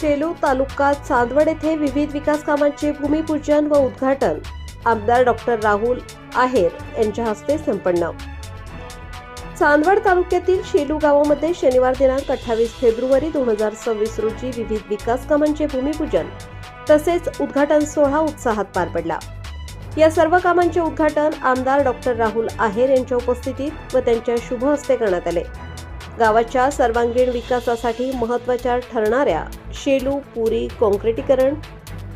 शेलू तालुका चांदवड येथे विविध विकास कामांचे भूमिपूजन व उद्घाटन आमदार डॉक्टर राहुल आहेर यांच्या हस्ते संपन्न। चांदवड तालुक्यातील शेलू गावामध्ये शनिवार दिनांक 28 फेब्रुवारी 2026 रोजी विविध विकास कामांचे भूमिपूजन तसेच उद्घाटन सोहळा उत्साहात पार पडला। या सर्व कामांचे उद्घाटन आमदार डॉक्टर राहुल आहेर यांच्या उपस्थितीत व त्यांच्या शुभ हस्ते करण्यात आले। गावाच्या सर्वांगीण विकासासाठी महत्त्वाच्या ठरणाऱ्या शेलू पुरी काँक्रिटीकरण,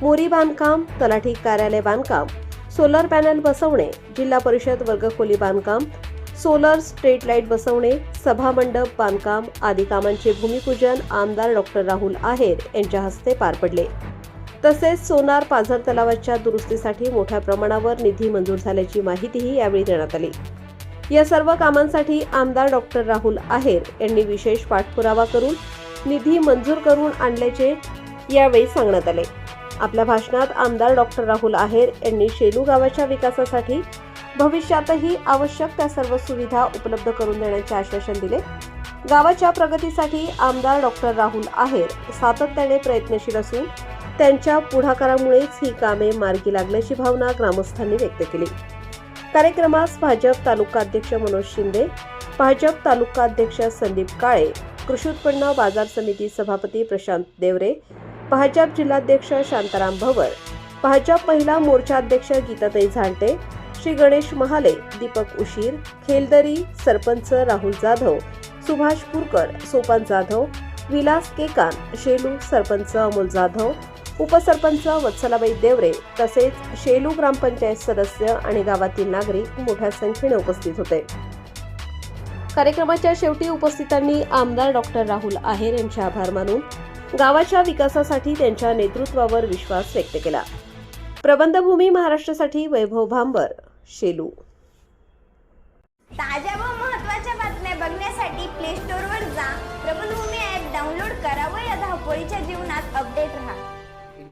मोरी बांधकाम, तलाठी कार्यालय बांधकाम, सोलर पॅनल बसवणे, जिल्हा परिषद वर्गखोली बांधकाम, सोलर स्ट्रीट लाईट बसवणे, सभा मंडप बांधकाम आदी कामांचे भूमिपूजन आमदार डॉक्टर राहुल आहेर यांच्या हस्ते पार पडले। तसेच सोनार पाझर तलावाच्या दुरुस्तीसाठी मोठ्या प्रमाणावर निधी मंजूर झाल्याची माहितीही यावेळी देण्यात आली। या सर्व कामांसाठी आमदार डॉक्टर राहुल आहेर यांनी विशेष पाठपुरावा करून निधी मंजूर करून आणल्याचे यावेळी सांगण्यात आले। आपल्या भाषणात आमदार डॉक्टर राहुल आहेर यांनी शेलू गावाच्या विकासासाठी भविष्यातही आवश्यक त्या सर्व सुविधा उपलब्ध करून देण्याचे आश्वासन दिले। गावाच्या प्रगतीसाठी आमदार डॉक्टर राहुल आहेर सातत्याने प्रयत्नशील असून त्यांच्या पुढाकारामुळेच ही कामे मार्गी लागल्याची भावना ग्रामस्थांनी व्यक्त केली। कार्यक्रमास भाजप तालुका अध्यक्ष मनोज शिंदे, भाजप तालुका अध्यक्ष संदीप काळे, कृषी उत्पन्न बाजार समिती सभापती प्रशांत देवरे, भाजप जिल्हाध्यक्ष शांताराम भवर, भाजप महिला मोर्चा अध्यक्ष गीताताई झांटे, श्री गणेश महाले, दीपक उशीर, खेलदरी सरपंच राहुल जाधव, सुभाष पुरकर, सोपान जाधव, विलास केकान, शेलू सरपंच अमोल जाधव, उपसरपंच वत्सलाबाई देवरे तसेच शेलू ग्रामपंचायत सदस्य आणि गावातील नागरिक मोठ्या संख्येने उपस्थित होते। कार्यक्रमाच्या शेवटी उपस्थितांनी आमदार डॉक्टर राहुल आहेर यांचे आभार मानून गावाच्या विकासासाठी त्यांच्या नेतृत्वावर विश्वास व्यक्त केला। प्रबंधभूमी महाराष्ट्रासाठी वैभव भांबर, शेलू। ताज्या व महत्त्वाच्या बातम्या बघण्यासाठी प्ले स्टोअरवर जा, प्रबंधभूमी ॲप डाउनलोड करा व या धावपळीच्या जीवनात अपडेट रहा।